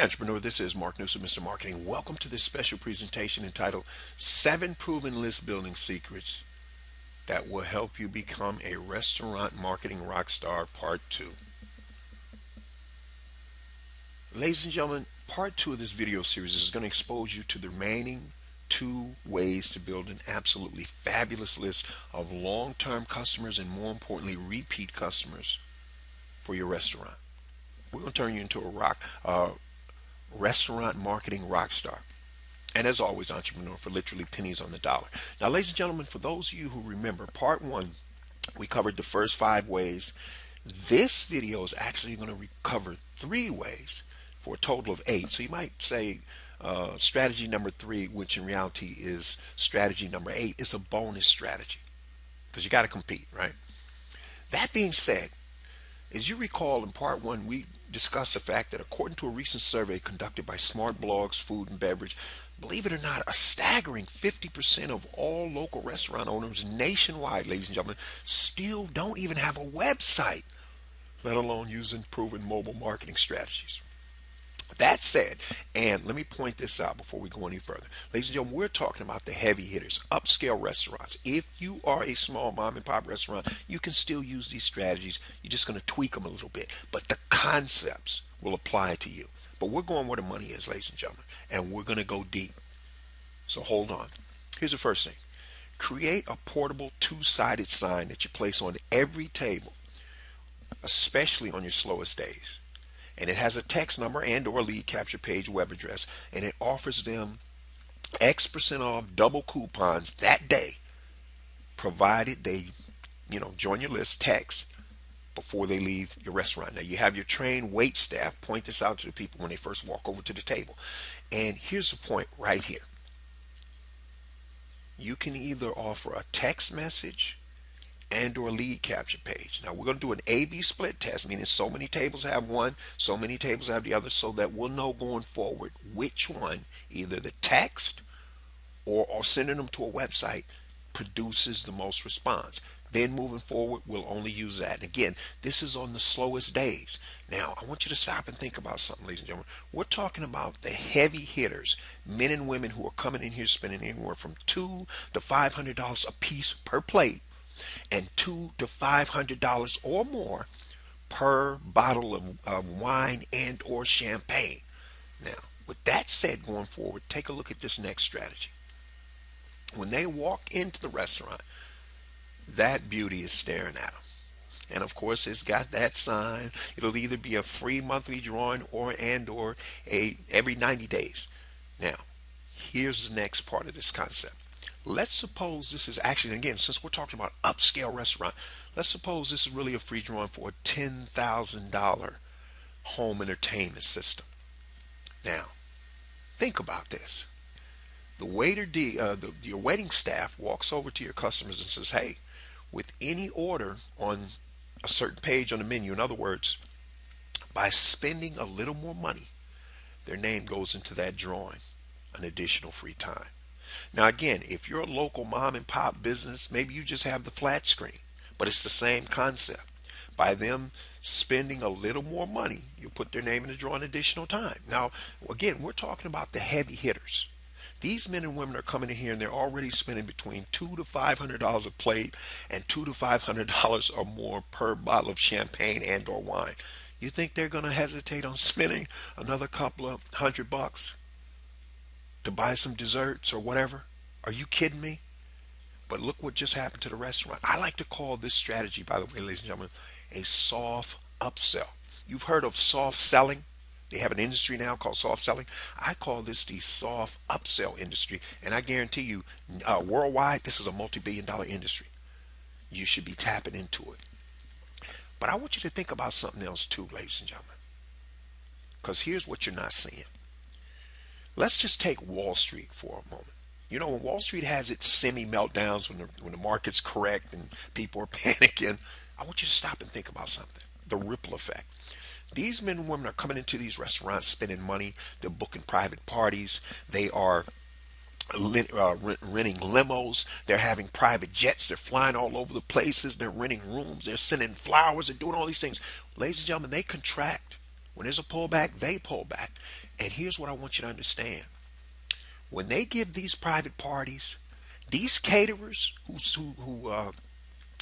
entrepreneur, this is Mark Newsom, Mr. Marketing. Welcome to this special presentation entitled 7 Proven List Building Secrets That Will Help You Become a Restaurant Marketing Rockstar, Part 2. Ladies and gentlemen, Part 2 of this video series is going to expose you to the remaining 2 ways to build an absolutely fabulous list of long-term customers and, more importantly, repeat customers for your restaurant. We're going to turn you into a restaurant marketing rock star. And as always, entrepreneur, for literally pennies on the dollar. Now, ladies and gentlemen, for those of you who remember, part 1, we covered the first 5 ways. This video is actually going to cover 3 ways for a total of 8. So you might say strategy number 3, which in reality is strategy number 8, is a bonus strategy because you got to compete, right? That being said, as you recall, in part 1, we discussed the fact that according to a recent survey conducted by Smart Blogs Food and Beverage, believe it or not, a staggering 50% of all local restaurant owners nationwide, ladies and gentlemen, still don't even have a website, let alone using proven mobile marketing strategies. That said, and let me point this out before we go any further. Ladies and gentlemen, we're talking about the heavy hitters, upscale restaurants. If you are a small mom and pop restaurant, you can still use these strategies. You're just going to tweak them a little bit. But the concepts will apply to you. But we're going where the money is, ladies and gentlemen, and we're going to go deep. So hold on. Here's the first thing. Create a portable 2-sided sign that you place on every table, especially on your slowest days. And it has a text number and or lead capture page web address, and it offers them X% off double coupons that day, provided they join your list text before they leave your restaurant. Now you have your trained wait staff point this out to the people when they first walk over to the table. And here's the point right here. You can either offer a text message and or lead capture page. Now we're going to do an A/B split test, meaning so many tables have one, so many tables have the other, so that we'll know going forward which one, either the text or sending them to a website, produces the most response. Then moving forward, we'll only use that. And again, this is on the slowest days. Now, I want you to stop and think about something, ladies and gentlemen. We're talking about the heavy hitters, men and women who are coming in here spending anywhere from $200 to $500 a piece per plate, and $200 to $500 or more per bottle of wine and or champagne. Now, with that said, going forward, take a look at this next strategy. When they walk into the restaurant, that beauty is staring at them. And of course, it's got that sign. It'll either be a free monthly drawing or a every 90 days. Now, here's the next part of this concept. Let's suppose this is actually, again, since we're talking about upscale restaurant, let's suppose this is really a free drawing for a $10,000 home entertainment system. Now, think about this. The waiter, your waiting staff walks over to your customers and says, hey, with any order on a certain page on the menu, in other words, by spending a little more money, their name goes into that drawing, an additional free time. Now again, if you're a local mom and pop business, maybe you just have the flat screen, but it's the same concept. By them spending a little more money, you put their name in the drawing additional time. Now, again, we're talking about the heavy hitters. These men and women are coming in here and they're already spending between $200 to $500 a plate and $200 to $500 or more per bottle of champagne and or wine. You think they're going to hesitate on spending another couple of $100 to buy some desserts or whatever? Are you kidding me? But look what just happened to the restaurant. I like to call this strategy, by the way, ladies and gentlemen, a soft upsell. You've heard of soft selling. They have an industry now called soft selling. I call this the soft upsell industry. And I guarantee you, worldwide, this is a multi-billion-dollar industry. You should be tapping into it. But I want you to think about something else too, ladies and gentlemen. Because here's what you're not seeing. Let's just take Wall Street for a moment. You know, when Wall Street has its semi-meltdowns, when the market's correct and people are panicking, I want you to stop and think about something. The ripple effect. These men and women are coming into these restaurants spending money. They're booking private parties. They are renting limos. They're having private jets. They're flying all over the places. They're renting rooms. They're sending flowers. They're doing all these things. Ladies and gentlemen, they contract When there's a pullback, they pull back. And here's what I want you to understand. When they give these private parties, these caterers who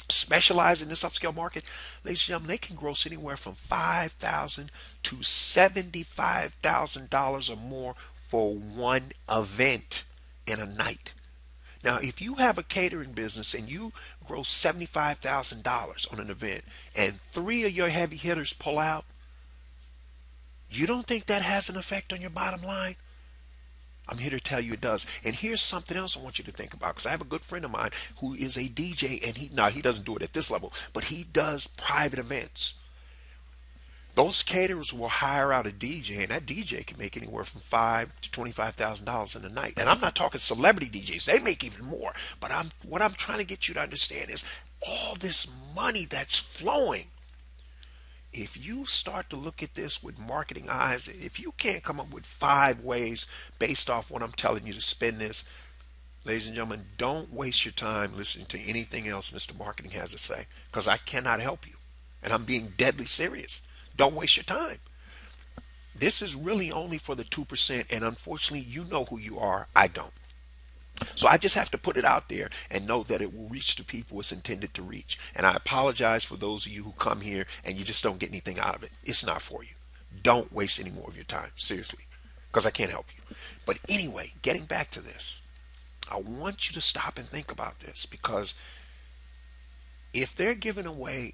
specialize in this upscale market, ladies and gentlemen, they can gross anywhere from $5,000 to $75,000 or more for one event in a night. Now, if you have a catering business and you gross $75,000 on an event and three of your heavy hitters pull out, you don't think that has an effect on your bottom line? I'm here to tell you it does. And here's something else I want you to think about, because I have a good friend of mine who is a DJ, and he doesn't do it at this level, but he does private events. Those caterers will hire out a DJ, and that DJ can make anywhere from $5,000 to $25,000 in a night. And I'm not talking celebrity DJs; they make even more. But what I'm trying to get you to understand is all this money that's flowing. If you start to look at this with marketing eyes, if you can't come up with 5 ways based off what I'm telling you to spend this, ladies and gentlemen, don't waste your time listening to anything else Mr. Marketing has to say, because I cannot help you. And I'm being deadly serious. Don't waste your time. This is really only for the 2%, and unfortunately, you know who you are. I don't. So I just have to put it out there and know that it will reach the people it's intended to reach. And I apologize for those of you who come here and you just don't get anything out of it. It's not for you. Don't waste any more of your time, seriously, because I can't help you. But anyway, getting back to this, I want you to stop and think about this, because if they're giving away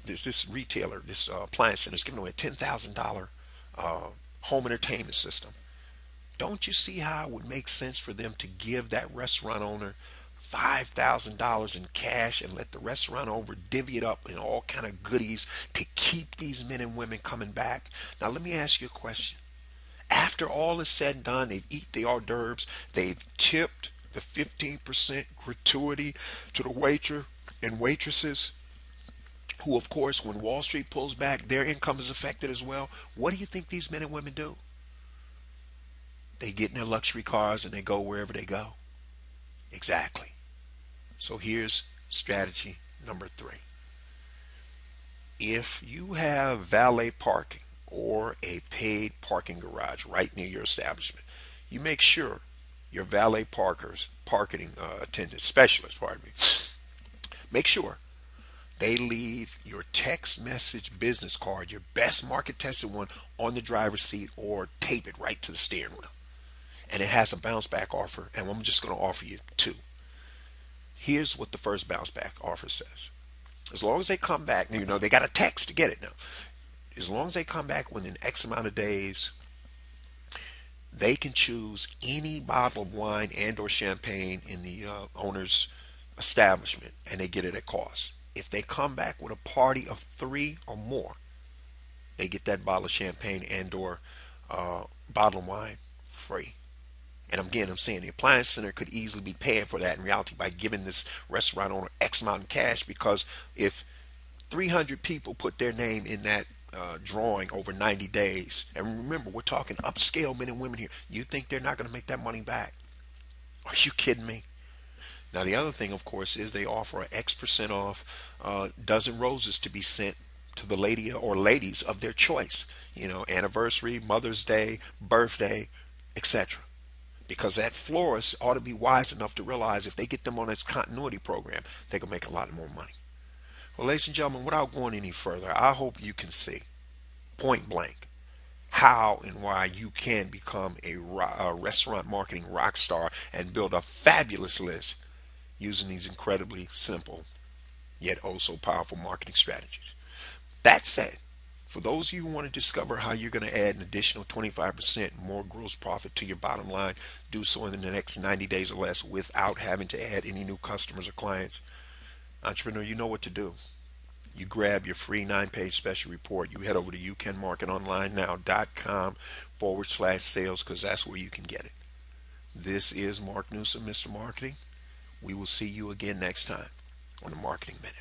there's this retailer, this appliance center is giving away a $10,000 home entertainment system. Don't you see how it would make sense for them to give that restaurant owner $5,000 in cash and let the restaurant owner divvy it up in all kind of goodies to keep these men and women coming back? Now let me ask you a question. After all is said and done, they've eaten the hors d'oeuvres, they've tipped the 15% gratuity to the waiter and waitresses, who of course when Wall Street pulls back, their income is affected as well. What do you think these men and women do? They get in their luxury cars and they go wherever they go. Exactly. So here's strategy number 3. If you have valet parking or a paid parking garage right near your establishment, you make sure your valet parking attendant specialist, pardon me, make sure they leave your text message business card, your best market tested one, on the driver's seat, or tape it right to the steering wheel. And it has a bounce back offer, and I'm just going to offer you 2. Here's what the first bounce back offer says. As long as they come back, they got a text to get it now. As long as they come back within X amount of days, they can choose any bottle of wine and or champagne in the owner's establishment, and they get it at cost. If they come back with a party of 3 or more, they get that bottle of champagne and or bottle of wine free. And again, I'm saying the appliance center could easily be paying for that in reality by giving this restaurant owner X amount in cash, because if 300 people put their name in that drawing over 90 days, and remember, we're talking upscale men and women here, you think they're not going to make that money back? Are you kidding me? Now, the other thing, of course, is they offer an X% off dozen roses to be sent to the lady or ladies of their choice. Anniversary, Mother's Day, birthday, etc. Because that florist ought to be wise enough to realize if they get them on this continuity program, they can make a lot more money. Well, ladies and gentlemen, without going any further, I hope you can see point blank how and why you can become a restaurant marketing rock star and build a fabulous list using these incredibly simple yet oh so powerful marketing strategies. That said, for those of you who want to discover how you're going to add an additional 25% more gross profit to your bottom line, do so in the next 90 days or less without having to add any new customers or clients. Entrepreneur, you know what to do. You grab your free 9-page special report. You head over to youcanmarketonlinenow.com/sales, because that's where you can get it. This is Mark Newsom, Mr. Marketing. We will see you again next time on the Marketing Minute.